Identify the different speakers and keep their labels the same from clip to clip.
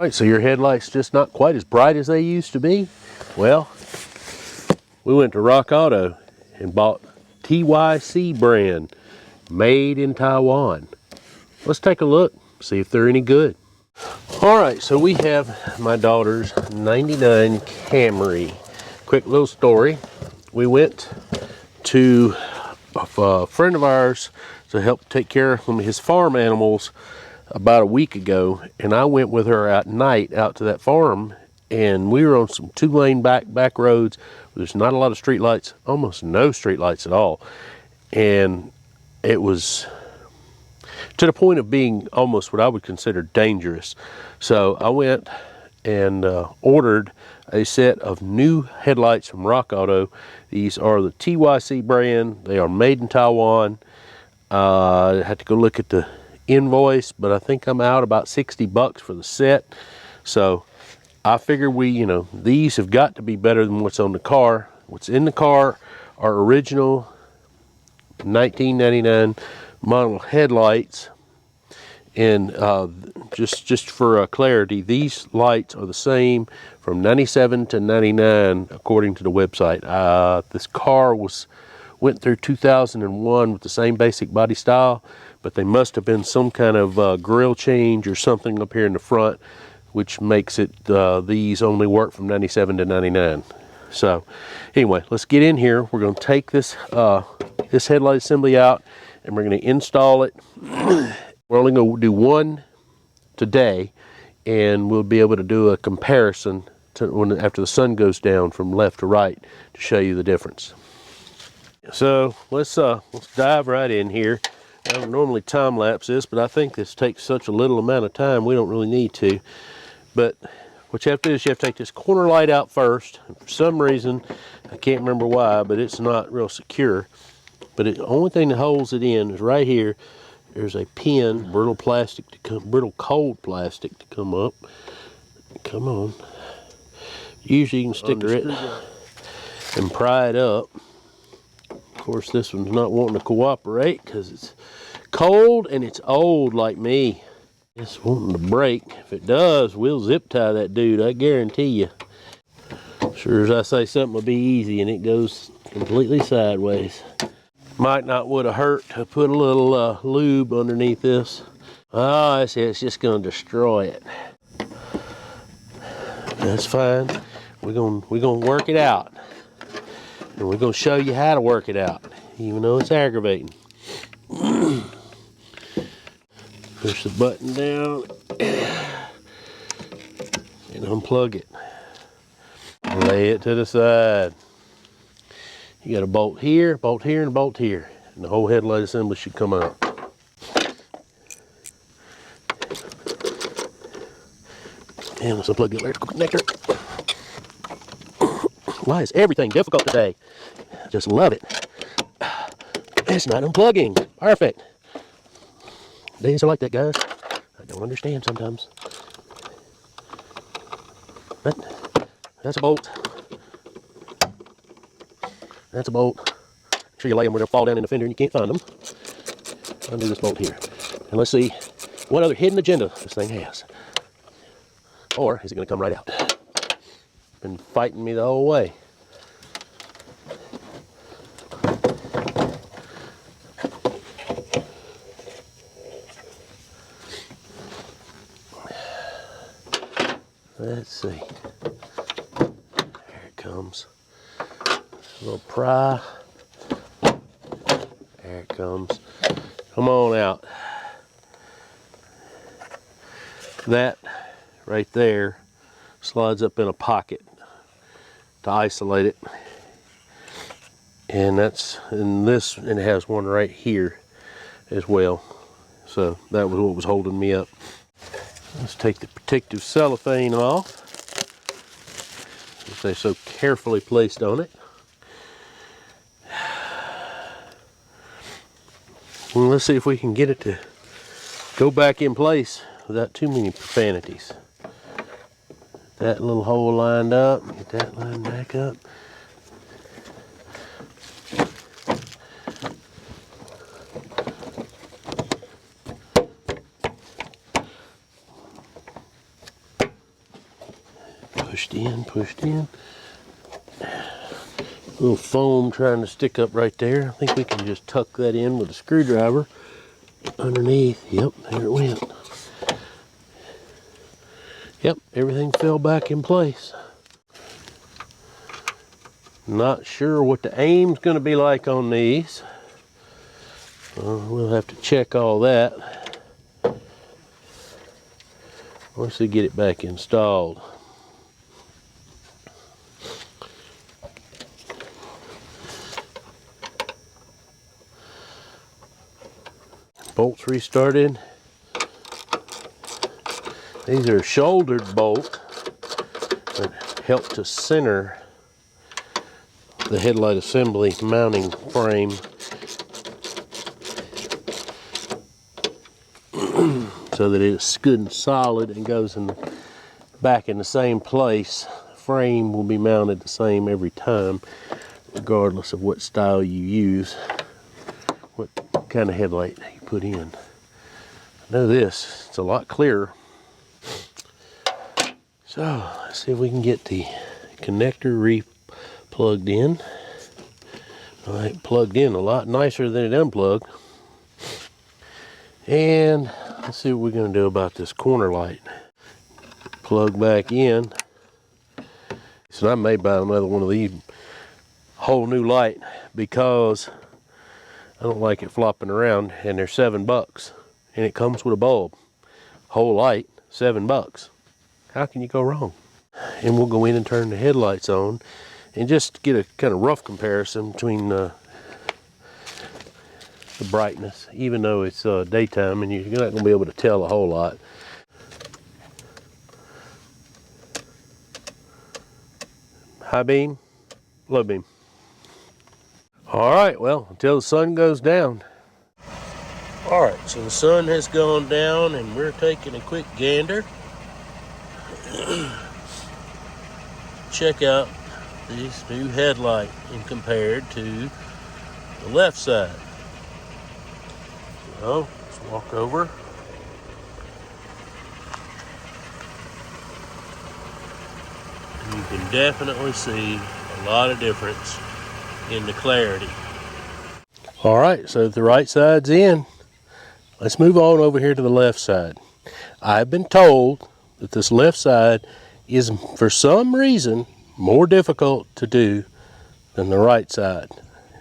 Speaker 1: All right, so your headlights just not quite as bright as they used to be? Well, we went to Rock Auto and bought TYC brand, made in Taiwan. Let's take a look, see if they're any good. All right, so we have my daughter's 99 Camry. Quick little story. We went to a friend of ours to help take care of his farm animals about a week ago, and I went with her at night out to that farm, and we were on some 2-lane back roads. There's not a lot of street lights, almost no street lights at all, and it was to the point of being almost what I would consider dangerous. So I went and ordered a set of new headlights from Rock Auto. These are the TYC brand. They are made in Taiwan. I had to go look at the invoice, but I think I'm out about 60 bucks for the set. So I figure these have got to be better than what's on the car. What's in the car are original 1999 model headlights, and just for clarity, these lights are the same from 97 to 99 according to the website. This car went through 2001 with the same basic body style, but they must have been some kind of grill change or something up here in the front, which makes it these only work from 97 to 99. So anyway, let's get in here. We're going to take this this headlight assembly out, and we're going to install it. We're only going to do one today, and we'll be able to do a comparison after the sun goes down from left to right to show you the difference. So let's dive right in here. I don't normally time lapse this, but I think this takes such a little amount of time we don't really need to. But what you have to do is you have to take this corner light out first. And for some reason, I can't remember why, but it's not real secure. But the only thing that holds it in is right here. There's a pin, brittle cold plastic to come up. Come on. Usually you can stick it and pry it up. Of course, this one's not wanting to cooperate because it's cold and it's old like me. It's wanting to break. If it does, we'll zip tie that dude, I guarantee you. Sure as I say something will be easy and it goes completely sideways. Might not would have hurt to put a little lube underneath this. Oh, it's just going to destroy it. That's fine. We're gonna work it out. And we're going to show you how to work it out, even though it's aggravating. Push the button down and unplug it. Lay it to the side. You got a bolt here, and a bolt here. And the whole headlight assembly should come out. And let's unplug the electrical connector. Why is everything difficult today? I just love it. It's not unplugging. Perfect. Days are like that, guys. I don't understand sometimes. But that's a bolt. That's a bolt. Make sure you lay them where they'll fall down in the fender and you can't find them. Undo this bolt here. And let's see what other hidden agenda this thing has. Or is it going to come right out? Been fighting me the whole way. Let's see. There it comes. A little pry. There it comes. Come on out. That right there slides up in a pocket to isolate it. And that's in this, and it has one right here as well. So that was what was holding me up. Let's take the protective cellophane off, which they so carefully placed on it. Well, let's see if we can get it to go back in place without too many profanities. That little hole lined up, get that lined back up. Pushed in, pushed in. Little foam trying to stick up right there. I think we can just tuck that in with a screwdriver underneath. Yep, there it went. Yep, everything fell back in place. Not sure what the aim's going to be like on these. We'll have to check all that once we get it back installed. Bolts restarted. These are shouldered bolts that help to center the headlight assembly mounting frame so that it's good and solid and goes back in the same place. The frame will be mounted the same every time, regardless of what style you use, what kind of headlight you put in. I know this, it's a lot clearer. So let's see if we can get the connector re-plugged in. All right, plugged in a lot nicer than it unplugged. And let's see what we're going to do about this corner light. Plug back in. So I may buy another one of these, whole new light, because I don't like it flopping around, and they're $7. And it comes with a bulb. Whole light, $7. How can you go wrong? And we'll go in and turn the headlights on and just get a kind of rough comparison between the brightness, even though it's daytime and you're not going to be able to tell a whole lot. High beam, low beam. All right, well, until the sun goes down. All right, so the sun has gone down and we're taking a quick gander. Check out this new headlight and compared to the left side. So let's walk over. And you can definitely see a lot of difference in the clarity. All right, so the right side's in. Let's move on over here to the left side. I've been told that this left side is, for some reason, more difficult to do than the right side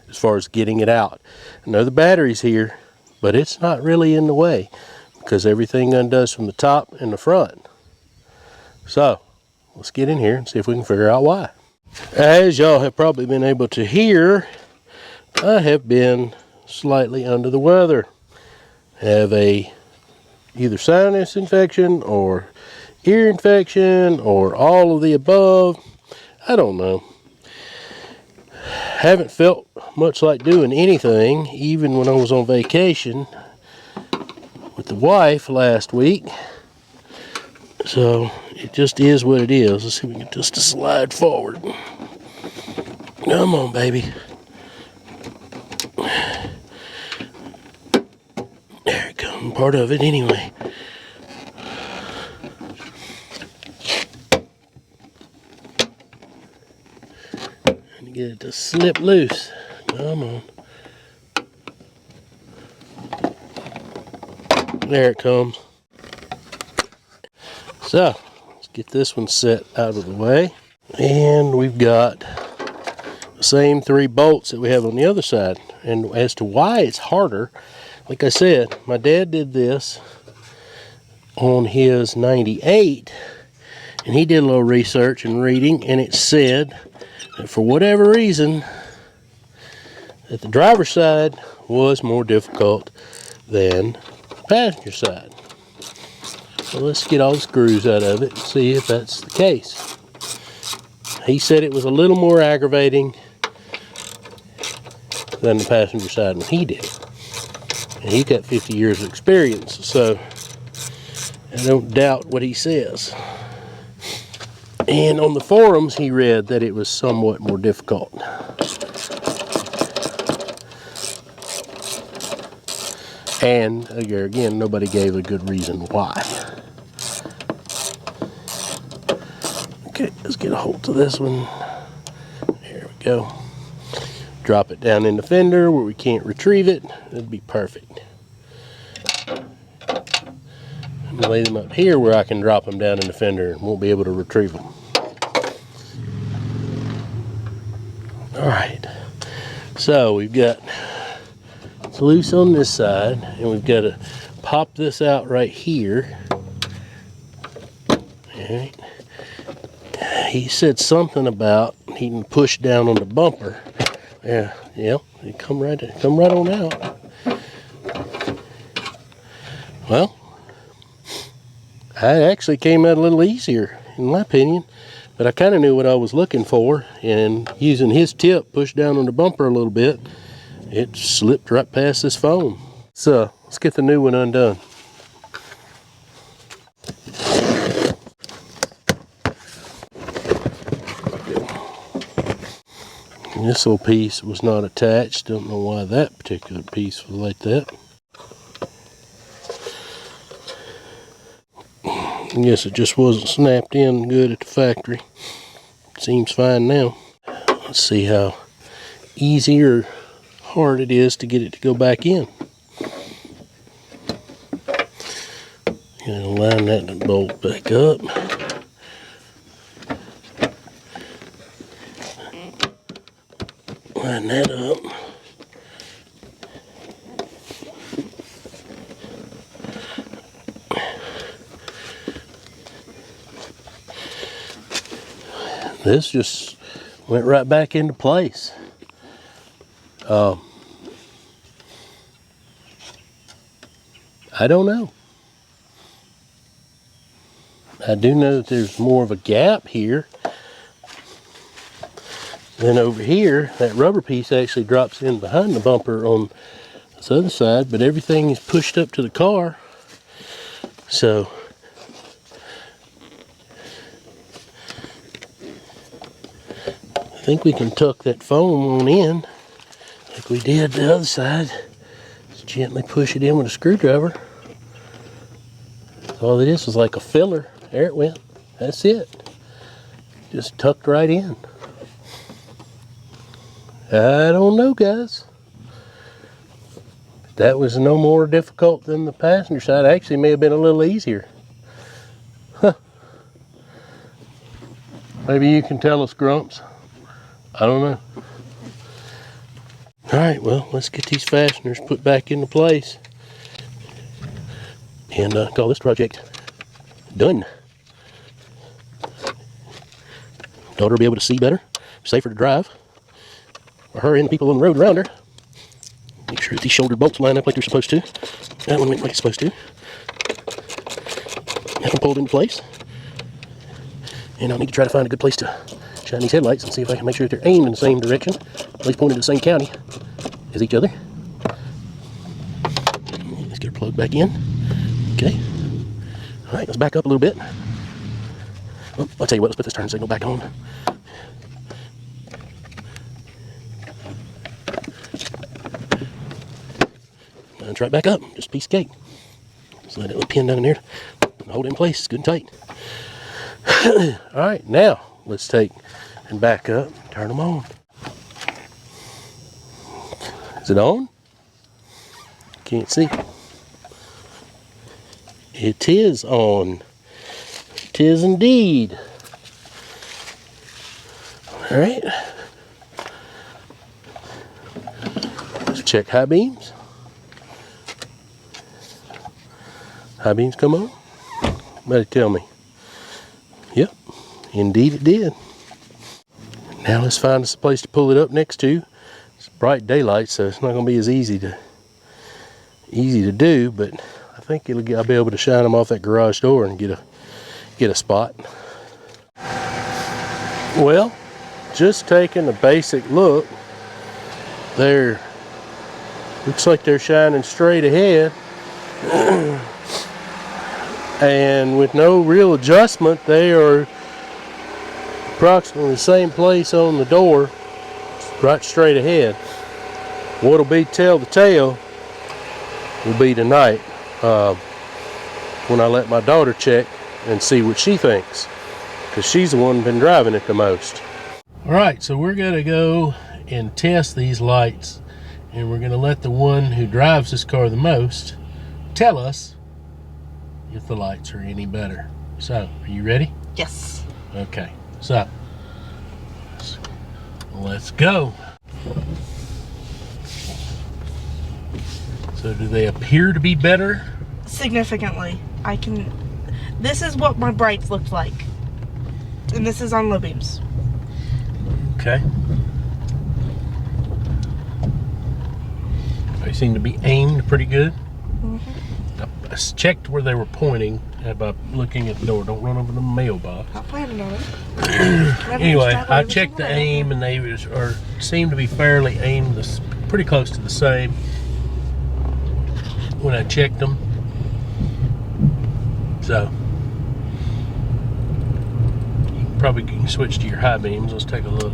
Speaker 1: as far as getting it out. I know the battery's here, but it's not really in the way because everything undoes from the top and the front. So let's get in here and see if we can figure out why. As y'all have probably been able to hear, I have been slightly under the weather. I have either sinus infection or ear infection or all of the above. I don't know. Haven't felt much like doing anything, even when I was on vacation with the wife last week. So it just is what it is. Let's see if we can just slide forward. Come on, baby. There it comes, part of it anyway. Get it to slip loose. Come on. There it comes. So, let's get this one set out of the way. And we've got the same 3 bolts that we have on the other side. And as to why it's harder, like I said, my dad did this on his 98. And he did a little research and reading, and it said that for whatever reason, that the driver's side was more difficult than the passenger side. So let's get all the screws out of it and see if that's the case. He said it was a little more aggravating than the passenger side when he did it. And he's got 50 years of experience, so I don't doubt what he says. And on the forums, he read that it was somewhat more difficult. And again, nobody gave a good reason why. Okay, let's get a hold of this one. There we go. Drop it down in the fender where we can't retrieve it. That'd be perfect. I'm gonna lay them up here where I can drop them down in the fender and won't be able to retrieve them. All right, so we've got it's loose on this side, and we've got to pop this out right here. All right. He said something about he can push down on the bumper. Yeah, it come right on out. Well, I actually came out a little easier, in my opinion, but I kind of knew what I was looking for, and using his tip, push down on the bumper a little bit, it slipped right past this foam. So let's get the new one undone. This little piece was not attached. Don't know why that particular piece was like that. I guess it just wasn't snapped in good at the factory. Seems fine now. Let's see how easy or hard it is to get it to go back in. Gonna line that bolt back up. Line that up. This just went right back into place. I don't know. I do know that there's more of a gap here than over here. That rubber piece actually drops in behind the bumper on this other side, but everything is pushed up to the car. So I think we can tuck that foam on in like we did the other side. Just gently push it in with a screwdriver. All it is like a filler. There it went. That's it. Just tucked right in. I don't know, guys. That was no more difficult than the passenger side. Actually, may have been a little easier. Huh. Maybe you can tell us, Grumps. I don't know. All right, well, let's get these fasteners put back into place and call this project done. Daughter will be able to see better, safer to drive, for her and the people on the road around her. Make sure that these shoulder bolts line up like they're supposed to. That one went like it's supposed to. Have them pulled into place. And I'll need to try to find a good place to shine these headlights and see if I can make sure that they're aimed in the same direction, at least pointed to the same county as each other. Let's get her plugged back in. Okay. All right, let's back up a little bit. Well, I'll tell you what, let's put this turn signal back on. It's right back up, just a piece of cake. Just let that little pin down in there and hold it in place, it's good and tight. All right, now let's take and back up, turn them on. Is it on? Can't see. It is on. It is indeed. All right. Let's check high beams. High beams come on? Better tell me. Yep, indeed it did. Now let's find us a place to pull it up next to. It's bright daylight, so it's not going to be as easy to do, but I think I'll be able to shine them off that garage door and get a spot. Well, just taking a basic look, there looks like they're shining straight ahead. And with no real adjustment, they are approximately the same place on the door, right straight ahead. What'll be tell the tale will be tonight when I let my daughter check and see what she thinks. because she's the one been driving it the most. All right, so we're gonna go and test these lights, and we're gonna let the one who drives this car the most tell us if the lights are any better. So, are you ready?
Speaker 2: Yes.
Speaker 1: Okay, so let's go. So do they appear to be better?
Speaker 2: Significantly. This is what my brights looked like. And this is on low beams.
Speaker 1: Okay. They seem to be aimed pretty good. I checked where they were pointing by looking at the door. Don't run over the mailbox.
Speaker 2: Not planning on it.
Speaker 1: Anyway, I checked the aim, and they seem to be fairly aimed pretty close to the same when I checked them. So you probably can switch to your high beams. Let's take a look.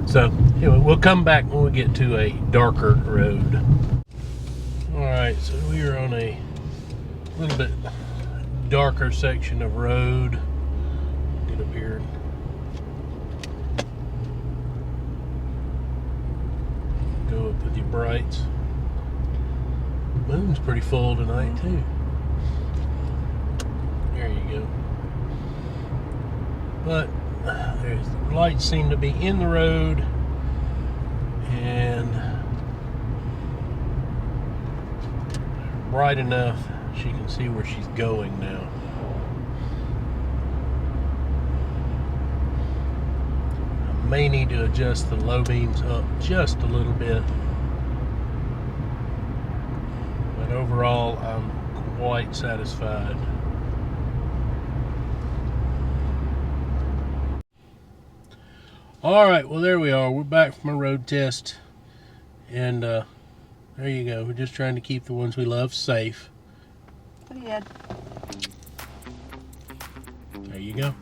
Speaker 1: So anyway, we'll come back when we get to a darker road. All right, so we are on a little bit darker section of road. Get up here. Go up with your brights. Moon's pretty full tonight too. There you go. But the lights seem to be in the road, and bright enough she can see where she's going now. I may need to adjust the low beams up just a little bit, but overall I'm quite satisfied. All right, well, there we are. We're back from a road test, and there you go. We're just trying to keep the ones we love safe.
Speaker 2: Yeah.
Speaker 1: There you go.